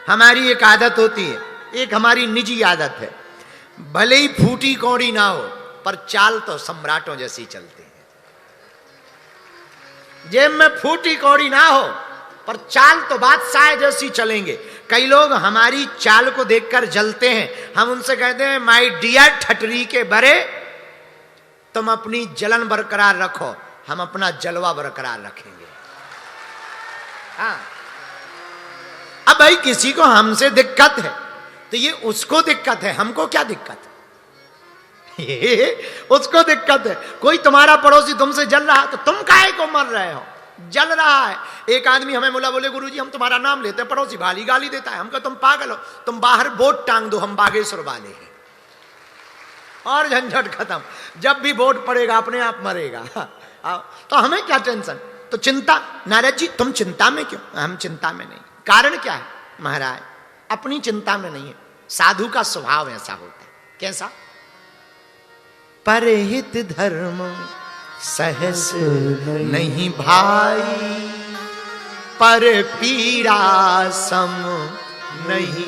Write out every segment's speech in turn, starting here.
हमारी एक आदत होती है, एक हमारी निजी आदत है, भले ही फूटी कौड़ी ना हो पर चाल तो सम्राटों जैसी चलती है। जेब में फूटी कौड़ी ना हो पर चाल तो बादशाह जैसी चलेंगे। कई लोग हमारी चाल को देखकर जलते हैं, हम उनसे कहते हैं माय डियर ठटरी के बरे, तुम अपनी जलन बरकरार रखो, हम अपना जलवा बरकरार रखेंगे। हाँ, अब भाई किसी को हमसे दिक्कत है तो ये उसको दिक्कत है, हमको क्या दिक्कत है? ये उसको दिक्कत है। कोई तुम्हारा पड़ोसी तुमसे जल रहा तो तुम काहे को मर रहे हो? जल रहा है। एक आदमी हमें बोला, बोले गुरुजी हम तुम्हारा नाम लेते हैं, पड़ोसी भाली गाली देता है। हम कहा तुम पागल हो, तुम बाहर बोट टांग दो, हम बागेश्वर वाले हैं और झंझट खत्म। जब भी वोट पड़ेगा अपने आप मरेगा। तो हमें क्या टेंशन? तो चिंता, नारद जी तुम चिंता में क्यों? हम चिंता में नहीं। कारण क्या है महाराज? अपनी चिंता में नहीं है। साधु का स्वभाव ऐसा होता है। कैसा? परहित धर्म सहस नहीं भाई, पर पीड़ा सम नहीं।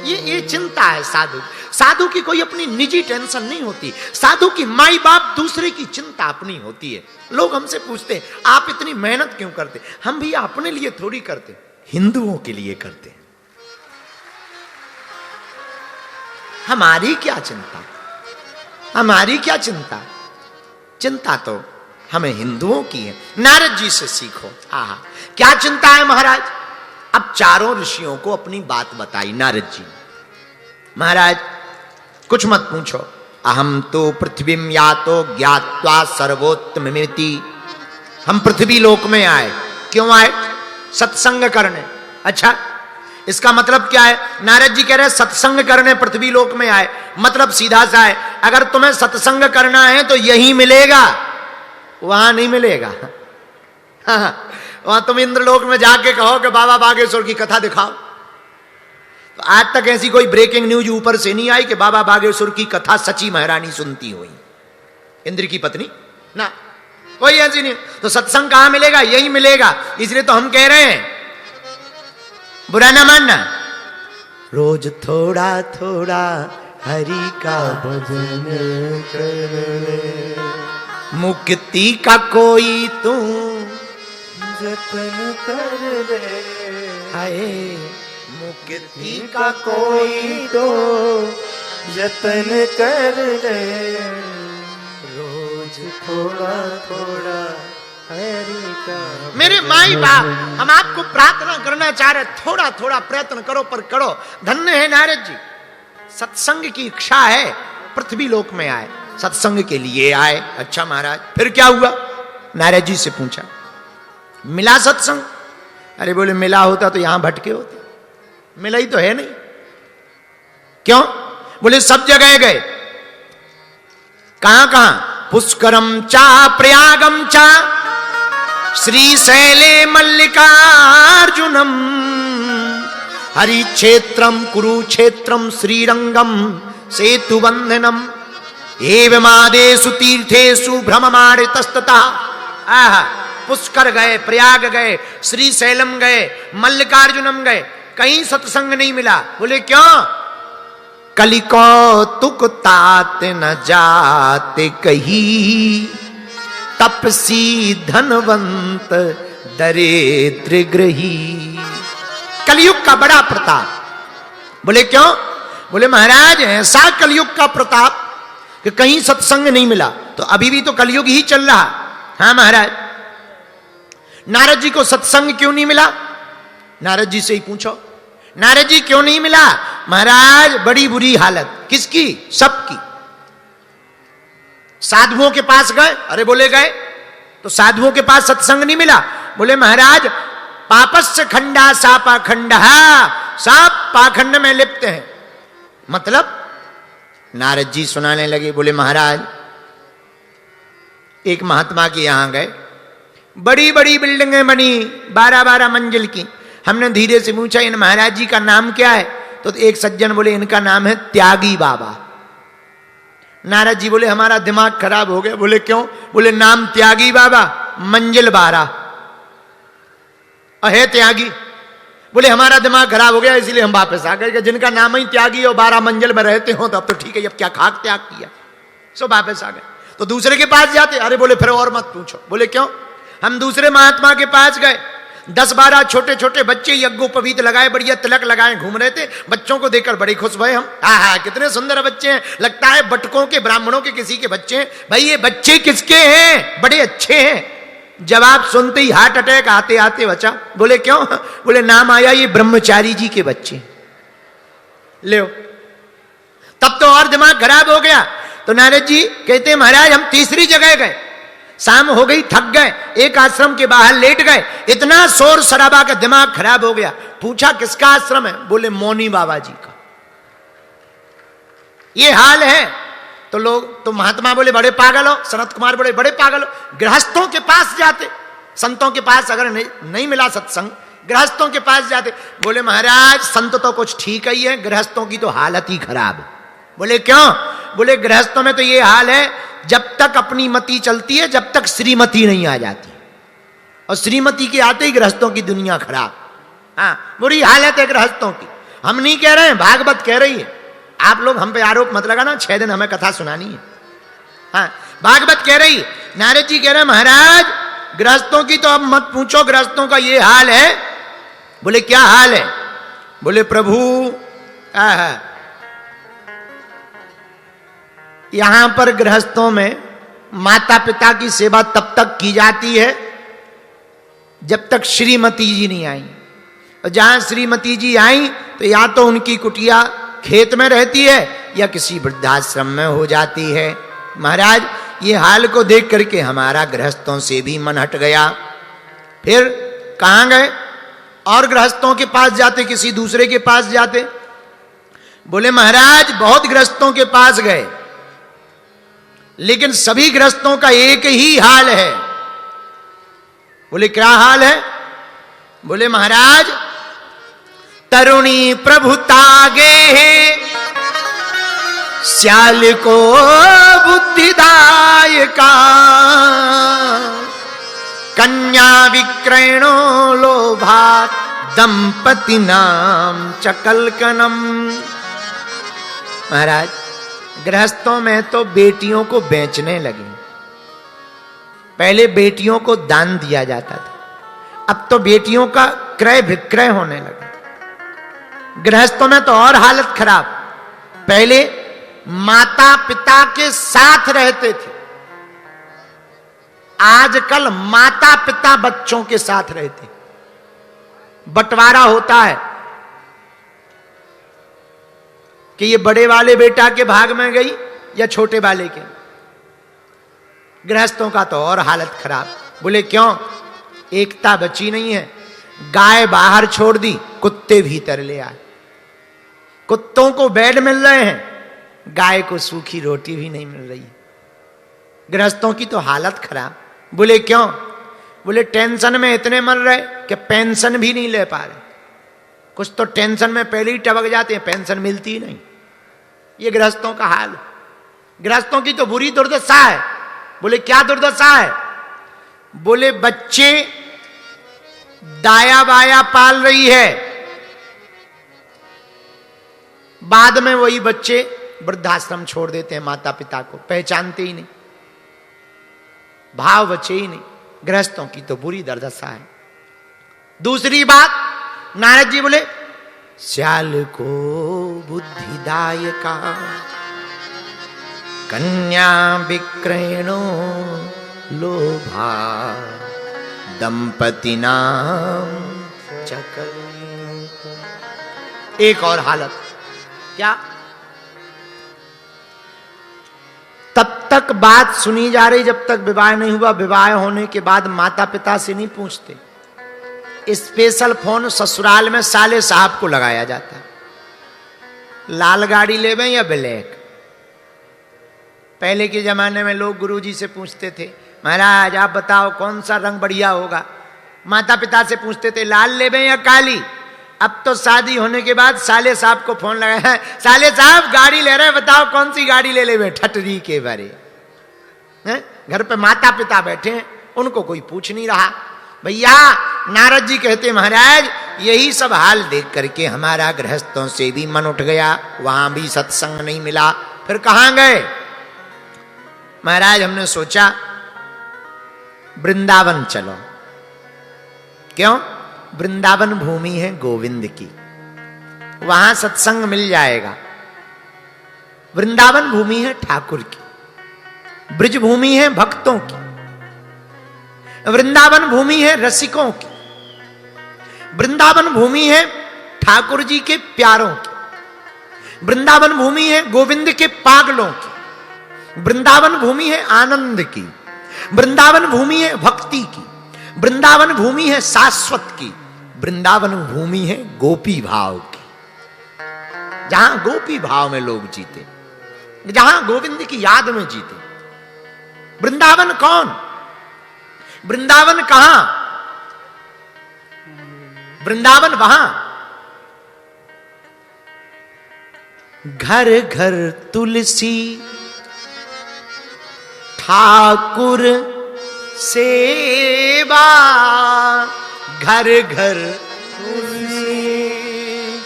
ये चिंता है साधु। साधु की कोई अपनी निजी टेंशन नहीं होती। साधु की माई बाप दूसरे की चिंता अपनी होती है। लोग हमसे पूछते हैं आप इतनी मेहनत क्यों करते? हम भी अपने लिए थोड़ी करते, हिंदुओं के लिए करते हैं। हमारी क्या चिंता? हमारी क्या चिंता? चिंता तो हमें हिंदुओं की है। नारद जी से सीखो। आहा, क्या चिंता है महाराज? अब चारों ऋषियों को अपनी बात बताई नारद जी। महाराज कुछ मत पूछो, अहम तो पृथ्वीम यातो ज्ञात्वा सर्वोत्तममिति। हम पृथ्वी लोक में आए। क्यों आए? सत्संग करने। अच्छा, इसका मतलब क्या है? नारद जी कह रहे सत्संग करने पृथ्वी लोक में आए। मतलब सीधा सा है, अगर तुम्हें सत्संग करना है तो यही मिलेगा, वहां नहीं मिलेगा। हाँ, वहां तुम इंद्रलोक में जाके कहो कि बाबा बागेश्वर की कथा दिखाओ, तो आज तक ऐसी कोई ब्रेकिंग न्यूज ऊपर से नहीं आई कि बाबा बागेश्वर की कथा सची महारानी सुनती हुई, इंद्र की पत्नी ना, कोई ऐसी नहीं। तो सत्संग कहां मिलेगा? यही मिलेगा। इसलिए तो हम कह रहे हैं, बुरा ना मानना, रोज थोड़ा थोड़ा हरि का भजन कर, मुक्ति का कोई तू जतन कर ले। हाय, मुक्ति का कोई तो जतन कर ले, रोज थोड़ा थोड़ा हरि का। मेरे माई बाप, हम आपको प्रार्थना करना चाह रहे, थोड़ा थोड़ा प्रयत्न करो, पर करो। धन्य है नारद जी, सत्संग की इच्छा है, पृथ्वी लोक में आए, सत्संग के लिए आए। अच्छा महाराज फिर क्या हुआ? नारद जी से पूछा, मिला सत्संग? अरे बोले मिला होता तो यहां भटके होते, मिला ही तो है नहीं। क्यों? बोले सब जगह गए। कहां कहां? पुष्करम चा प्रयागम चा श्रीशैले मल्लिकार्जुनम, हरिक्षेत्रम कुरुक्षेत्रम श्रीरंगम सेतुबंधनम, एवमादेषु तीर्थेषु भ्रममाणितस्तता। आहा, पुष्कर गए, प्रयाग गए, श्रीशैलम गए, मल्लिकार्जुनम गए, कहीं सत्संग नहीं मिला। बोले क्यों? कलिकौतुक तात न जाते कहीं, तपसी धनवंत दरिद्र ग्रही। कलयुग का बड़ा प्रताप। बोले क्यों? बोले महाराज ऐसा कलयुग का प्रताप कि कहीं सत्संग नहीं मिला। तो अभी भी तो कलयुग ही चल रहा। हाँ महाराज, नारद जी को सत्संग क्यों नहीं मिला? नारद जी से ही पूछो, नारद जी क्यों नहीं मिला? महाराज बड़ी बुरी हालत। किसकी? सबकी। साधुओं के पास गए, अरे बोले गए, तो साधुओं के पास सत्संग नहीं मिला। बोले महाराज पापस्य खंडा सा पाखंड, सब पाखंड में लिप्त हैं। मतलब नारद जी सुनाने लगे। बोले महाराज एक महात्मा के यहां गए, बड़ी बड़ी बिल्डिंगें बनी, 12-12 मंजिल की। हमने धीरे से पूछा इन महाराज जी का नाम क्या है? तो एक सज्जन बोले इनका नाम है त्यागी बाबा। नारद जी बोले हमारा दिमाग खराब हो गया। बोले क्यों? बोले नाम त्यागी बाबा, मंजिल 12, है त्यागी। बोले हमारा दिमाग खराब हो गया इसलिए हम वापस आ गए। जिनका नाम ही त्यागी और 12 मंजिल में रहते हो तो अब तो ठीक है, अब क्या खाक त्याग किया, सो वापस आ गए। तो दूसरे के पास जाते, अरे बोले फिर और मत पूछो। बोले क्यों? हम दूसरे महात्मा के पास गए, 10-12 छोटे छोटे बच्चे यज्ञोपवीत लगाए, बढ़िया तिलक लगाए घूम रहे थे। बच्चों को देखकर बड़े खुश हुए हम, हाँ कितने सुंदर बच्चे हैं, लगता है बटकों के, ब्राह्मणों के किसी के बच्चे हैं। भाई ये बच्चे किसके हैं? बड़े अच्छे हैं। जवाब सुनते ही हार्ट अटैक आते आते बचा। बोले क्यों? बोले नाम आया ये ब्रह्मचारी जी के बच्चे। ले तब तो और दिमाग खराब हो गया। तो नारद जी कहते महाराज हम तीसरी जगह गए, शाम हो गई, थक गए, एक आश्रम के बाहर लेट गए, इतना शोर शराबा का दिमाग खराब हो गया। पूछा किसका आश्रम है? बोले मौनी बाबा जी का। ये हाल है। तो लोग, तो महात्मा बोले बड़े पागल हो, सनत कुमार बोले बड़े पागल हो। गृहस्थों के पास जाते, संतों के पास अगर नहीं मिला सत्संग, गृहस्थों के पास जाते। बोले महाराज संत तो कुछ ठीक ही है, गृहस्थों की तो हालत ही खराब। बोले क्यों? बोले गृहस्थों में तो ये हाल है, जब तक अपनी मति चलती है जब तक श्रीमती नहीं आ जाती, और श्रीमती के आते ही गृहस्थों की दुनिया खराब। हाँ बुरी हालत है गृहस्थों की। हम नहीं कह रहे हैं, भागवत कह रही है। आप लोग हम पे आरोप मत लगाना, 6 दिन हमें कथा सुनानी है। हाँ भागवत कह रही है। नारद जी कह रहे हैं महाराज गृहस्थों की तो अब मत पूछो, गृहस्थों का ये हाल है। बोले क्या हाल है? बोले प्रभु यहां पर गृहस्थों में माता पिता की सेवा तब तक की जाती है जब तक श्रीमती जी नहीं आई। और जहां श्रीमती जी आई तो या तो उनकी कुटिया खेत में रहती है या किसी वृद्धाश्रम में हो जाती है। महाराज ये हाल को देख करके हमारा गृहस्थों से भी मन हट गया। फिर कहां गए? और गृहस्थों के पास जाते, किसी दूसरे के पास जाते। बोले महाराज बहुत गृहस्थों के पास गए, लेकिन सभी गृहस्थों का एक ही हाल है। बोले क्या हाल है? बोले महाराज तरुणी प्रभु तागे है, श्याल को बुद्धिदायका, कन्या विक्रयणो लोभात दंपति नाम चकलकनम। महाराज गृहस्थों में तो बेटियों को बेचने लगे। पहले बेटियों को दान दिया जाता था, अब तो बेटियों का क्रय विक्रय होने लगा। गृहस्थों में तो और हालत खराब। पहले माता पिता के साथ रहते थे, आजकल माता पिता बच्चों के साथ रहते। बंटवारा होता है कि ये बड़े वाले बेटा के भाग में गई या छोटे वाले के। गृहस्थों का तो और हालत खराब। बोले क्यों? एकता बची नहीं है। गाय बाहर छोड़ दी, कुत्ते भीतर ले आए। कुत्तों को बेड मिल रहे हैं, गाय को सूखी रोटी भी नहीं मिल रही। गृहस्थों की तो हालत खराब। बोले क्यों? बोले टेंशन में इतने मर रहे कि पेंशन भी नहीं ले पा रहे। कुछ तो टेंशन में पहले ही टपक जाते हैं, पेंशन मिलती ही नहीं। ये गृहस्थों का हाल। गृहस्थों की तो बुरी दुर्दशा है। बोले क्या दुर्दशा है? बोले बच्चे दाया बाया पाल रही है, बाद में वही बच्चे वृद्धाश्रम छोड़ देते हैं, माता पिता को पहचानते ही नहीं, भाव बचे ही नहीं। गृहस्थों की तो बुरी दुर्दशा है। दूसरी बात नारद जी बोले श्याल को बुद्धिदायका, कन्या विक्रयणो लोभा दंपति नाम चकल। एक और हालत क्या? तब तक बात सुनी जा रही जब तक विवाह नहीं हुआ। विवाह होने के बाद माता पिता से नहीं पूछते, स्पेशल फोन ससुराल में साले साहब को लगाया जाता है। लाल गाड़ी लेवे या ब्लैक? पहले के जमाने में लोग गुरुजी से पूछते थे महाराज आप बताओ कौन सा रंग बढ़िया होगा। माता पिता से पूछते थे लाल लेवे या काली। अब तो शादी होने के बाद साले साहब को फोन लगाया है, साले साहब गाड़ी ले रहे हैं, बताओ कौन सी गाड़ी ले ले। ठटरी के बारे घर पे माता पिता बैठे हैं, उनको कोई पूछ नहीं रहा। भैया नारद जी कहते महाराज यही सब हाल देख करके हमारा गृहस्थों से भी मन उठ गया, वहां भी सत्संग नहीं मिला। फिर कहां गए? महाराज हमने सोचा वृंदावन चलो। क्यों? वृंदावन भूमि है गोविंद की, वहां सत्संग मिल जाएगा। वृंदावन भूमि है ठाकुर की, ब्रज भूमि है भक्तों की, वृंदावन भूमि है रसिकों की, वृंदावन भूमि है ठाकुर जी के प्यारों की, वृंदावन भूमि है गोविंद के पागलों की, वृंदावन भूमि है आनंद की, वृंदावन भूमि है भक्ति की, वृंदावन भूमि है शाश्वत की, वृंदावन भूमि है गोपी भाव की, जहां गोपी भाव में लोग जीते, जहां गोविंद की याद में जीते। वृंदावन कौन? वृंदावन कहां? वृंदावन वहां घर घर तुलसी ठाकुर सेवा, घर घर तुलसी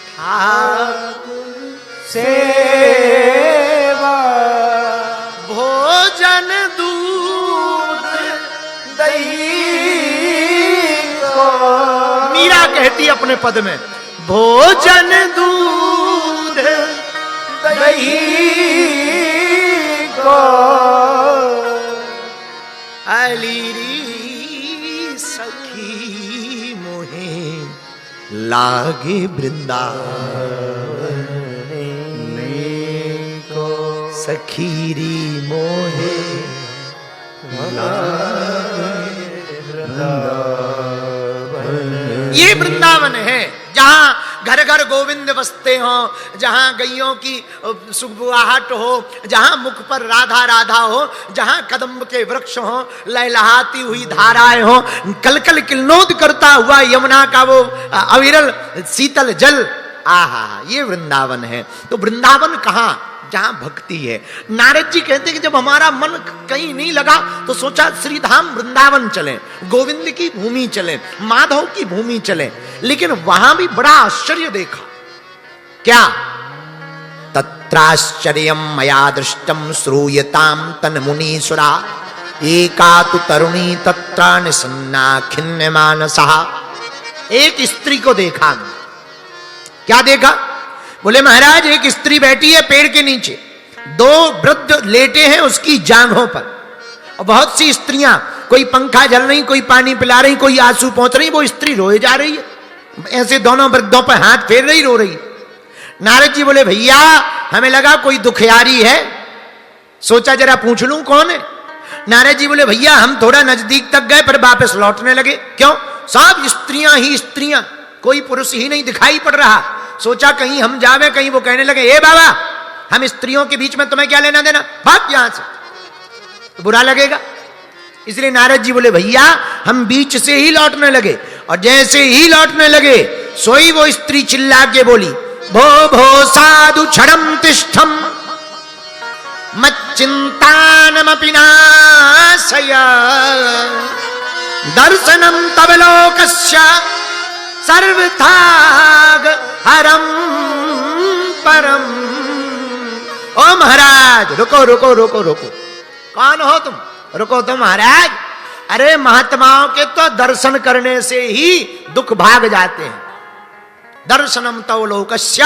ठाकुर सेवा, भोजन दूध दही को। मीरा कहती अपने पद में, भोजन दूध दही को अलीरी सखी मोहे लागे वृंदावन को, सखीरी मोहे लागे वृंदावन। ये वृंदावन है जहां घर घर गोविंद बसते हो, जहां गैयों की सुगबुगाहट हो, जहां मुख पर राधा राधा हो, जहां कदम्ब के वृक्ष हो, लहलहाती हुई धाराएं हो, कलकल किल्लोद करता हुआ यमुना का वो अविरल शीतल जल, आहा ये वृंदावन है। तो वृंदावन कहां? जहां भक्ति है। नारद जी कहते कि जब हमारा मन कहीं नहीं लगा तो सोचा श्रीधाम वृंदावन चले, गोविंद की भूमि चले, माधव की भूमि चले। लेकिन वहां भी बड़ा आश्चर्य देखा। क्या? तत्राश्चर्यम मया दृष्टम श्रूयताम तन मुनीसुरा, एका तु तरुणी तत्रा निसन्ना खिन्न मानसा। एक स्त्री को देखा। क्या देखा? बोले महाराज एक स्त्री बैठी है पेड़ के नीचे, दो वृद्ध लेटे हैं उसकी जांघों पर, और बहुत सी स्त्रियां, कोई पंखा जल रही, कोई पानी पिला रही, कोई आंसू पहुंच रही, वो स्त्री रोए जा रही है, ऐसे दोनों वृद्धों पर हाथ फेर रही, रो रही। नारद जी बोले भैया हमें लगा कोई दुखियारी है, सोचा जरा पूछ लूं कौन है। नारद जी बोले भैया हम थोड़ा नजदीक तक गए पर वापस लौटने लगे। क्यों? सब स्त्रियां ही स्त्रियां, कोई पुरुष ही नहीं दिखाई पड़ रहा। सोचा कहीं हम जावे, कहीं वो कहने लगे ए बाबा हम स्त्रियों के बीच में तुम्हें क्या लेना देना, भाग यहां से, तो बुरा लगेगा। इसलिए नारद जी बोले भैया हम बीच से ही लौटने लगे, और जैसे ही लौटने लगे सोई वो स्त्री चिल्ला के बोली, भो भो साधु क्षणम तिष्ठम मच्चिंतानमपि नाशय, दर्शनम तव लोकस्य सर्वथाग हरम परम। ओ महाराज रुको रुको रुको रुको, कौन हो तुम? रुको तुम महाराज, अरे महात्माओं के तो दर्शन करने से ही दुख भाग जाते हैं। दर्शनम तव लोकस्य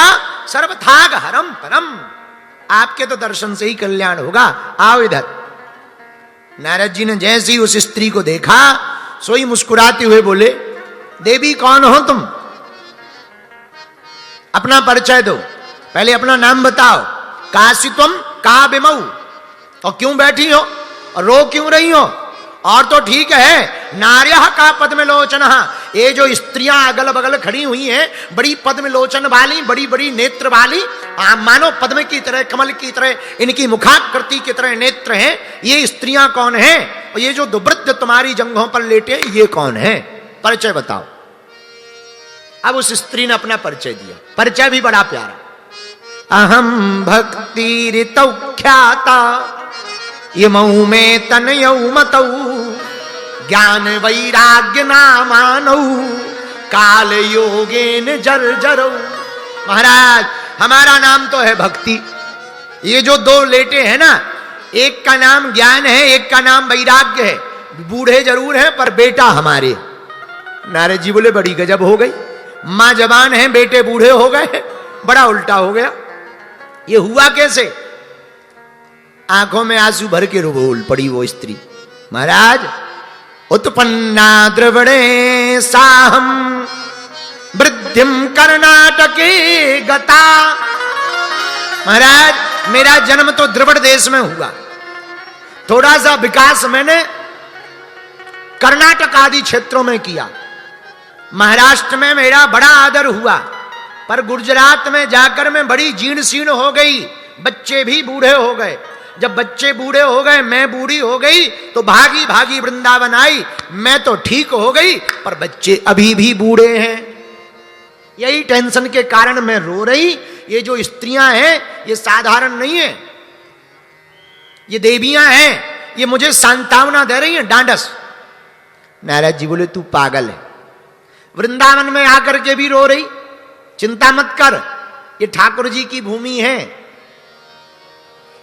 सर्वथाग हरम परम, आपके तो दर्शन से ही कल्याण होगा, आओ इधर। नारद जी ने जैसे ही उस स्त्री को देखा सोई मुस्कुराते हुए बोले, देवी कौन हो तुम? अपना परिचय दो, पहले अपना नाम बताओ। काशी तुम का बिमऊ, और क्यों बैठी हो और रो क्यों रही हो? और तो ठीक है, नार्यः का पद्म लोचन, ये जो स्त्रियां अगल बगल खड़ी हुई हैं बड़ी पद्म लोचन वाली, बड़ी बड़ी नेत्र वाली, मानो पद्म की तरह, कमल की तरह, इनकी मुखाकृति की तरह नेत्र हैं, ये स्त्रियां कौन हैं? और ये जो दुवृत्त तुम्हारी जंघों पर लेटे ये कौन है? परिचय बताओ। अब उस स्त्री ने अपना परिचय दिया, परिचय भी बड़ा प्यारा। अहम भक्ति ऋतौ ख्याता यमऊ में तनयऊ मतऊ, ज्ञान वैराग्य नामानऊ, काल योगेन जर्जरौ। महाराज हमारा नाम तो है भक्ति। ये जो दो लेटे हैं ना, एक का नाम ज्ञान है, एक का नाम वैराग्य है। बूढ़े जरूर हैं पर बेटा हमारे। नारद जी बोले बड़ी गजब हो गई, मां जवान है बेटे बूढ़े हो गए, बड़ा उल्टा हो गया। ये हुआ कैसे? आंखों में आंसू भर के बोल पड़ी वो स्त्री। महाराज उत्पन्ना द्रविणे साहम वृद्धिम कर्नाटके गता। महाराज मेरा जन्म तो द्रविड़ देश में हुआ, थोड़ा सा विकास मैंने कर्नाटक आदि क्षेत्रों में किया। महाराष्ट्र में मेरा बड़ा आदर हुआ, पर गुजरात में जाकर मैं बड़ी जीर्ण शीर्ण हो गई, बच्चे भी बूढ़े हो गए। जब बच्चे बूढ़े हो गए, मैं बूढ़ी हो गई, तो भागी भागी वृंदावन आई। मैं तो ठीक हो गई पर बच्चे अभी भी बूढ़े हैं। यही टेंशन के कारण मैं रो रही। ये जो स्त्रियां हैं ये साधारण नहीं है, ये देवियां हैं, ये मुझे सांत्वना दे रही हैं, डांडस। नारद जी बोले तू पागल है, वृंदावन में आकर के भी रो रही, चिंता मत कर, ये ठाकुर जी की भूमि है।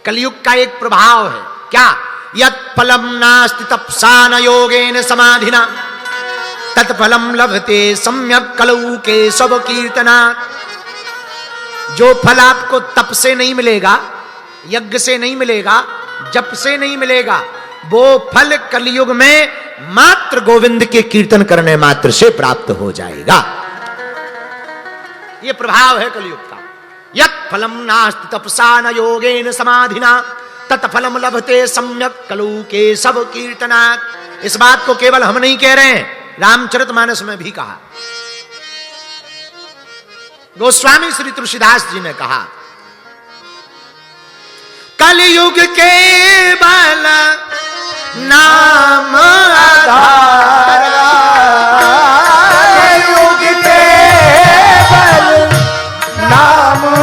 कलयुग का एक प्रभाव है। क्या? यत् फलम नास्ति तपसा न योगेन समाधिना तत्फलम लभते सम्यक कलौ के सब कीर्तना। जो फल आपको तप से नहीं मिलेगा, यज्ञ से नहीं मिलेगा, जप से नहीं मिलेगा, वो फल कलयुग में मात्र गोविंद के कीर्तन करने मात्र से प्राप्त हो जाएगा। ये प्रभाव है कलयुग का। यत् फलम नास्ति तपसा न योगेन समाधिना तत्फलम लभते सम्यक कलौ के सब कीर्तनात्। इस बात को केवल हम नहीं कह रहे हैं, रामचरितमानस में भी कहा। गोस्वामी श्री तुलसीदास जी ने कहा कलयुग के बल ना